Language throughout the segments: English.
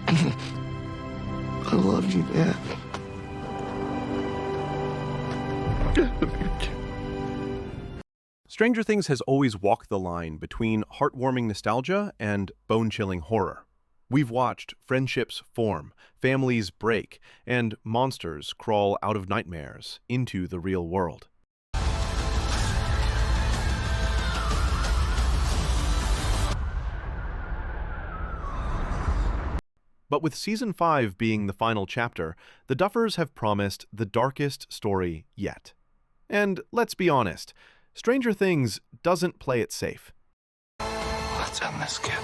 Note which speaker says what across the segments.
Speaker 1: I love you, Dad.
Speaker 2: Stranger Things has always walked the line between heartwarming nostalgia and bone-chilling horror. We've watched friendships form, families break, and monsters crawl out of nightmares into the real world. But with Season 5 being the final chapter, the Duffers have promised the darkest story yet. And let's be honest, Stranger Things doesn't play it safe.
Speaker 1: Let's end this, kid.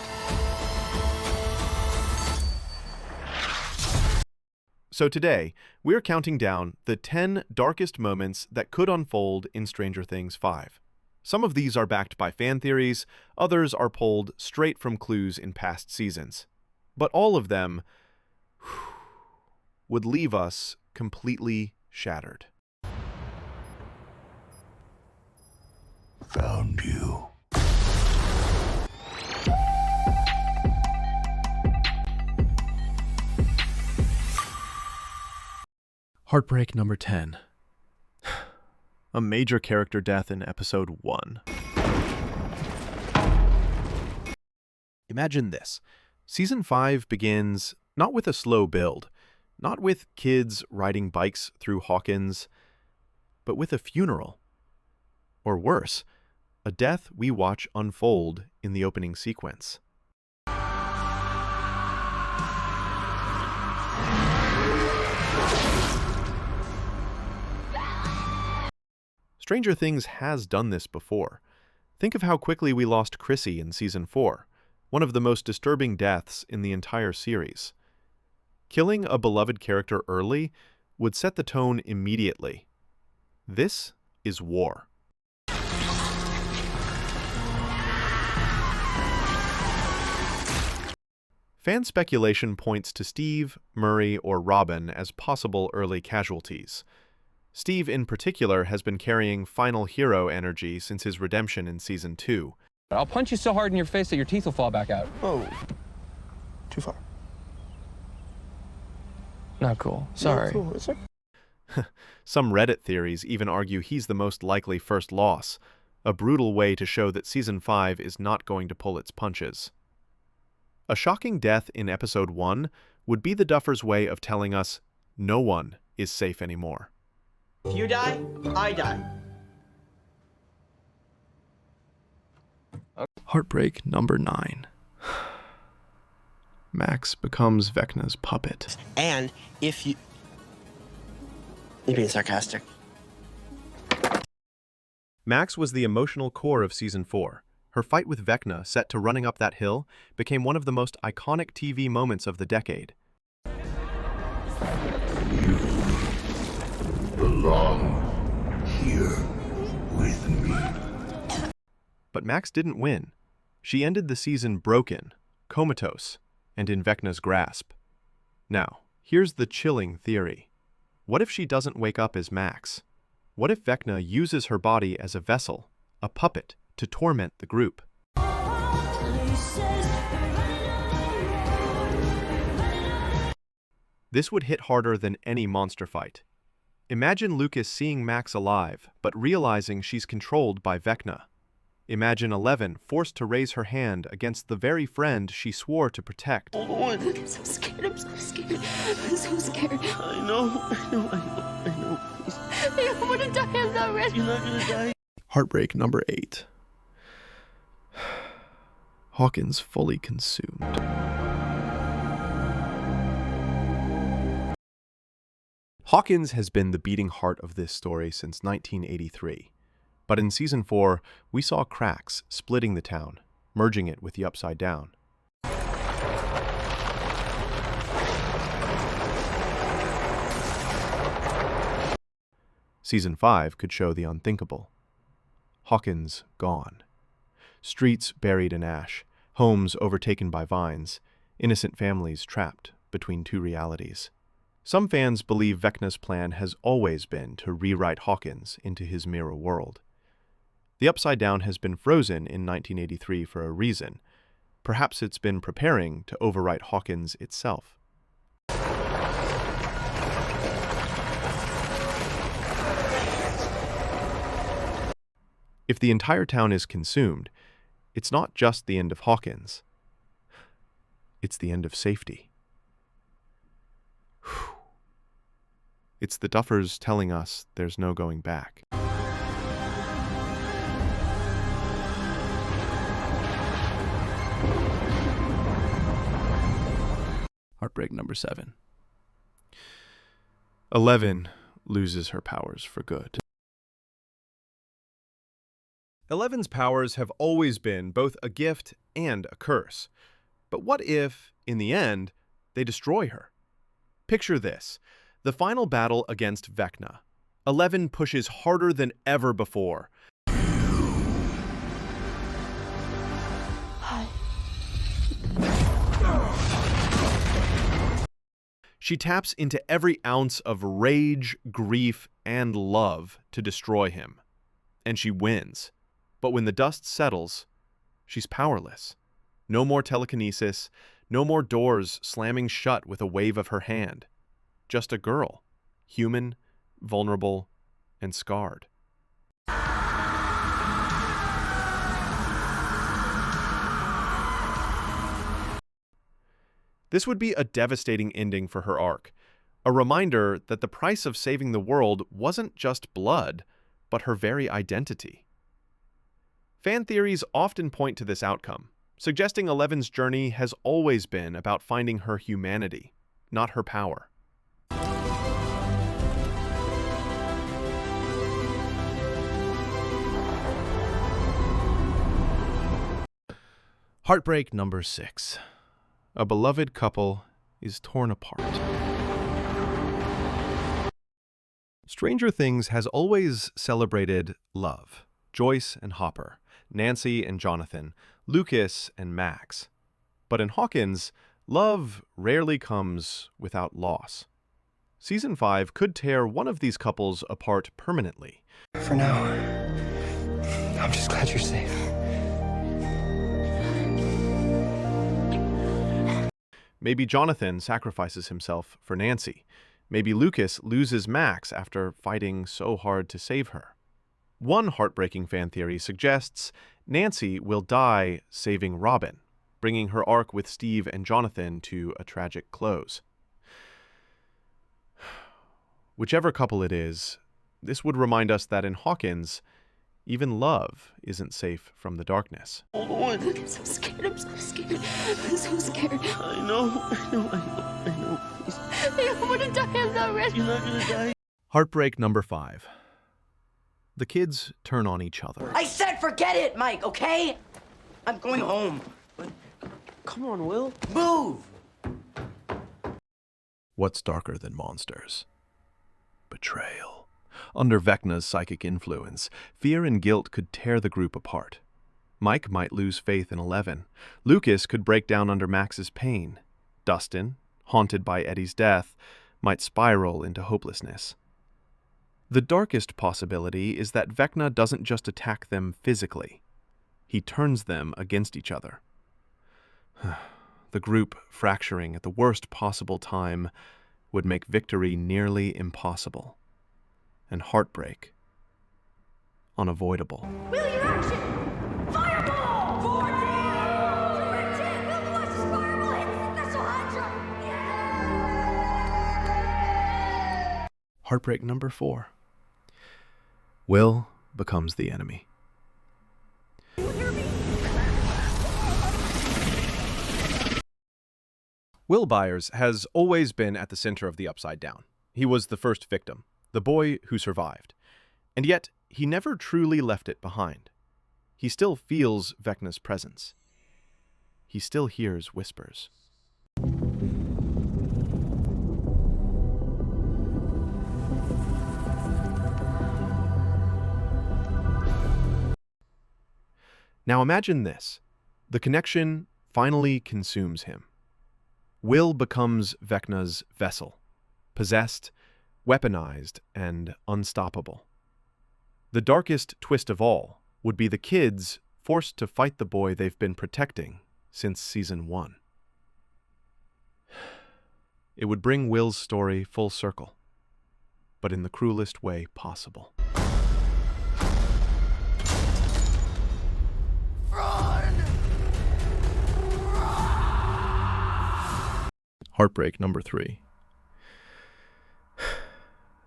Speaker 2: So today, we're counting down the 10 darkest moments that could unfold in Stranger Things 5. Some of these are backed by fan theories, others are pulled straight from clues in past seasons. But all of them would leave us completely shattered.
Speaker 1: Found you.
Speaker 2: Heartbreak number 10. A major character death in episode 1. Imagine this. Season 5 begins not with a slow build, not with kids riding bikes through Hawkins, but with a funeral. Or worse, a death we watch unfold in the opening sequence. Stranger Things has done this before. Think of how quickly we lost Chrissy in Season 4, one of the most disturbing deaths in the entire series. Killing a beloved character early would set the tone immediately. This is war. Fan speculation points to Steve, Murray, or Robin as possible early casualties. Steve, in particular, has been carrying final hero energy since his redemption in Season 2.
Speaker 3: I'll punch you so hard in your face that your teeth will fall back out.
Speaker 1: Oh, too far.
Speaker 3: Not cool. Sorry.
Speaker 1: Cool. It's okay.
Speaker 2: Some Reddit theories even argue he's the most likely first loss, a brutal way to show that Season 5 is not going to pull its punches. A shocking death in Episode 1 would be the Duffers' way of telling us no one is safe anymore.
Speaker 4: If you die, I die.
Speaker 2: Heartbreak number 9. Max becomes Vecna's puppet.
Speaker 4: And if you... You're being sarcastic.
Speaker 2: Max was the emotional core of Season 4. Her fight with Vecna, set to running up that hill, became one of the most iconic TV moments of the decade.
Speaker 1: You belong here with me.
Speaker 2: But Max didn't win. She ended the season broken, comatose, and in Vecna's grasp. Now, here's the chilling theory. What if she doesn't wake up as Max? What if Vecna uses her body as a vessel, a puppet, to torment the group? This would hit harder than any monster fight. Imagine Lucas seeing Max alive, but realizing she's controlled by Vecna. Imagine 11 forced to raise her hand against the very friend she swore to protect.
Speaker 4: Hold on.
Speaker 5: I'm so scared. I'm so scared. I'm so scared.
Speaker 4: I know. Please.
Speaker 5: I don't want to die. I'm not ready.
Speaker 4: You're not gonna die.
Speaker 2: Heartbreak number 8. Hawkins fully consumed. Hawkins has been the beating heart of this story since 1983. But in Season 4, we saw cracks splitting the town, merging it with the Upside Down. Season 5 could show the unthinkable. Hawkins gone. Streets buried in ash, homes overtaken by vines, innocent families trapped between two realities. Some fans believe Vecna's plan has always been to rewrite Hawkins into his mirror world. The Upside Down has been frozen in 1983 for a reason. Perhaps it's been preparing to overwrite Hawkins itself. If the entire town is consumed, it's not just the end of Hawkins. It's the end of safety. Whew. It's the Duffers telling us there's no going back.
Speaker 4: Heartbreak number 7.
Speaker 2: 11 loses her powers for good. 11's powers have always been both a gift and a curse. But what if, in the end, they destroy her? Picture this. The final battle against Vecna. 11 pushes harder than ever before.
Speaker 5: Hi.
Speaker 2: She taps into every ounce of rage, grief, and love to destroy him. And she wins. But when the dust settles, she's powerless. No more telekinesis, no more doors slamming shut with a wave of her hand. Just a girl, human, vulnerable, and scarred. This would be a devastating ending for her arc, a reminder that the price of saving the world wasn't just blood, but her very identity. Fan theories often point to this outcome, suggesting 11's journey has always been about finding her humanity, not her power. Heartbreak number 6. A beloved couple is torn apart. Stranger Things has always celebrated love. Joyce and Hopper, Nancy and Jonathan, Lucas and Max. But in Hawkins, love rarely comes without loss. Season 5 could tear one of these couples apart permanently.
Speaker 6: For now, I'm just glad you're safe.
Speaker 2: Maybe Jonathan sacrifices himself for Nancy. Maybe Lucas loses Max after fighting so hard to save her. One heartbreaking fan theory suggests Nancy will die saving Robin, bringing her arc with Steve and Jonathan to a tragic close. Whichever couple it is, this would remind us that in Hawkins, even love isn't safe from the darkness.
Speaker 5: Look, I'm so scared. I'm so scared. I'm so scared.
Speaker 4: I know. Please.
Speaker 5: I don't want to die. I'm not ready.
Speaker 4: You're not gonna die.
Speaker 2: Heartbreak number 5. The kids turn on each other.
Speaker 7: I said forget it, Mike, okay? I'm going home.
Speaker 4: Come on, Will.
Speaker 7: Move!
Speaker 2: What's darker than monsters? Betrayal. Under Vecna's psychic influence, fear and guilt could tear the group apart. Mike might lose faith in 11. Lucas could break down under Max's pain. Dustin, haunted by Eddie's death, might spiral into hopelessness. The darkest possibility is that Vecna doesn't just attack them physically. He turns them against each other. The group fracturing at the worst possible time would make victory nearly impossible, and heartbreak unavoidable.
Speaker 5: Will your action! Fireball! 14! Will launches fireball hits special Hydra! Yeah!
Speaker 2: Heartbreak number 4. Will becomes the enemy. Will Byers has always been at the center of the Upside Down. He was the first victim, the boy who survived. And yet, he never truly left it behind. He still feels Vecna's presence. He still hears whispers. Now imagine this. The connection finally consumes him. Will becomes Vecna's vessel, possessed, weaponized, and unstoppable. The darkest twist of all would be the kids forced to fight the boy they've been protecting since Season 1. It would bring Will's story full circle, but in the cruelest way possible. Heartbreak number 3.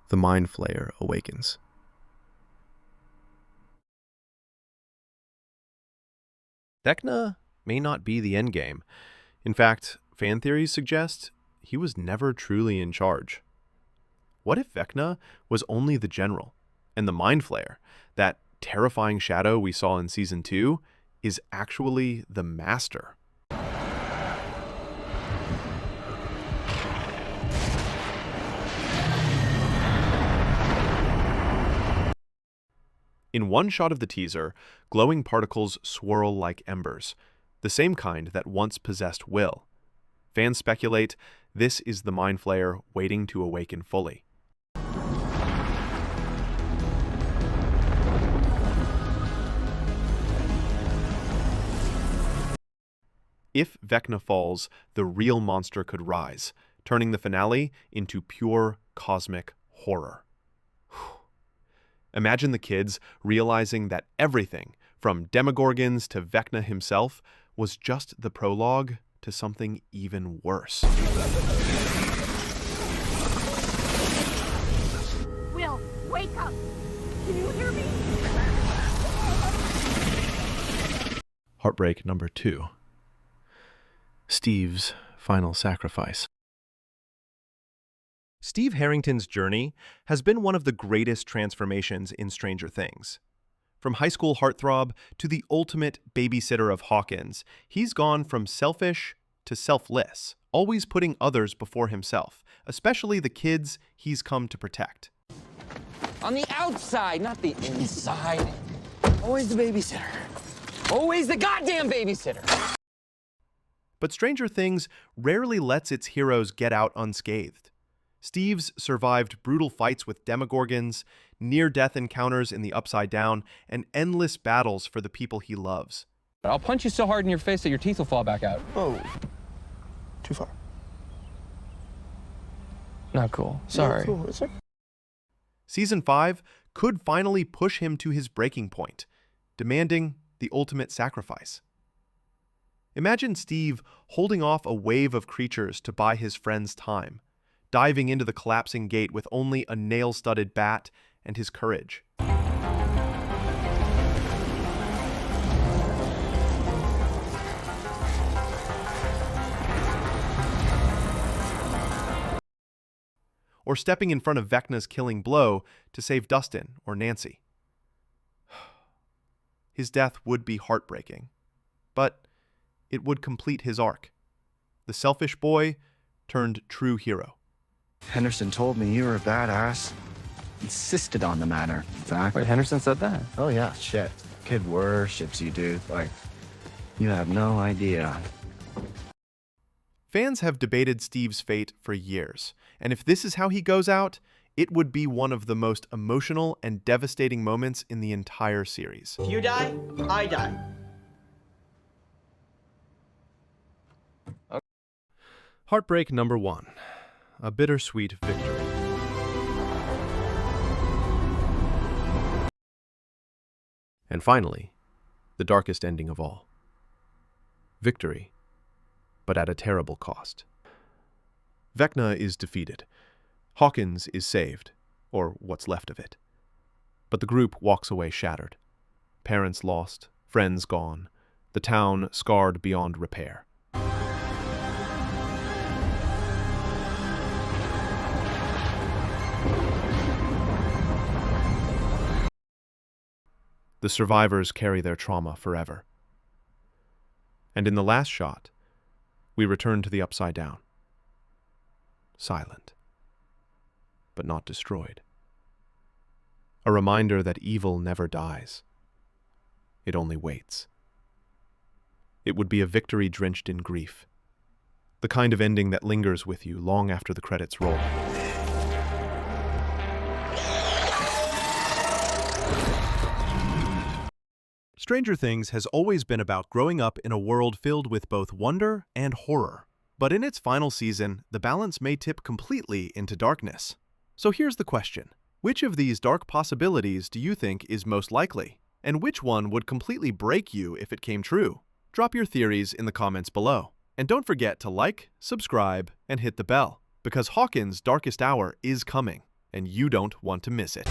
Speaker 2: The Mind Flayer awakens. Vecna may not be the endgame. In fact, fan theories suggest he was never truly in charge. What if Vecna was only the general, and the Mind Flayer, that terrifying shadow we saw in Season 2, is actually the master? In one shot of the teaser, glowing particles swirl like embers, the same kind that once possessed Will. Fans speculate this is the Mind Flayer waiting to awaken fully. If Vecna falls, the real monster could rise, turning the finale into pure cosmic horror. Imagine the kids realizing that everything, from Demogorgons to Vecna himself, was just the prologue to something even worse.
Speaker 5: Will, wake up! Can you hear me?
Speaker 2: Heartbreak number 2. Steve's final sacrifice. Steve Harrington's journey has been one of the greatest transformations in Stranger Things. From high school heartthrob to the ultimate babysitter of Hawkins, he's gone from selfish to selfless, always putting others before himself, especially the kids he's come to protect.
Speaker 3: On the outside, not the inside. Always the babysitter. Always the goddamn babysitter.
Speaker 2: But Stranger Things rarely lets its heroes get out unscathed. Steve's survived brutal fights with Demogorgons, near-death encounters in the Upside Down, and endless battles for the people he loves.
Speaker 3: I'll punch you so hard in your face that your teeth will fall back out.
Speaker 1: Oh. Too far.
Speaker 3: Not cool. Sorry.
Speaker 1: Cool. It's okay.
Speaker 2: Season 5 could finally push him to his breaking point, demanding the ultimate sacrifice. Imagine Steve holding off a wave of creatures to buy his friends time, diving into the collapsing gate with only a nail-studded bat and his courage. Or stepping in front of Vecna's killing blow to save Dustin or Nancy. His death would be heartbreaking, but it would complete his arc. The selfish boy turned true hero.
Speaker 6: Henderson told me you were a badass. Insisted on the matter, in fact.
Speaker 3: Wait, Henderson said that?
Speaker 6: Oh, yeah, shit. Kid worships you, dude. Like, you have no idea.
Speaker 2: Fans have debated Steve's fate for years, and if this is how he goes out, it would be one of the most emotional and devastating moments in the entire series.
Speaker 7: If you die, I die.
Speaker 2: Heartbreak number 1. A bittersweet victory. And finally, the darkest ending of all. Victory, but at a terrible cost. Vecna is defeated. Hawkins is saved, or what's left of it. But the group walks away shattered. Parents lost, friends gone, the town scarred beyond repair. The survivors carry their trauma forever. And in the last shot, we return to the Upside Down. Silent, but not destroyed. A reminder that evil never dies. It only waits. It would be a victory drenched in grief. The kind of ending that lingers with you long after the credits roll. Stranger Things has always been about growing up in a world filled with both wonder and horror. But in its final season, the balance may tip completely into darkness. So here's the question. Which of these dark possibilities do you think is most likely? And which one would completely break you if it came true? Drop your theories in the comments below. And don't forget to like, subscribe, and hit the bell, because Hawkins' darkest hour is coming, and you don't want to miss it.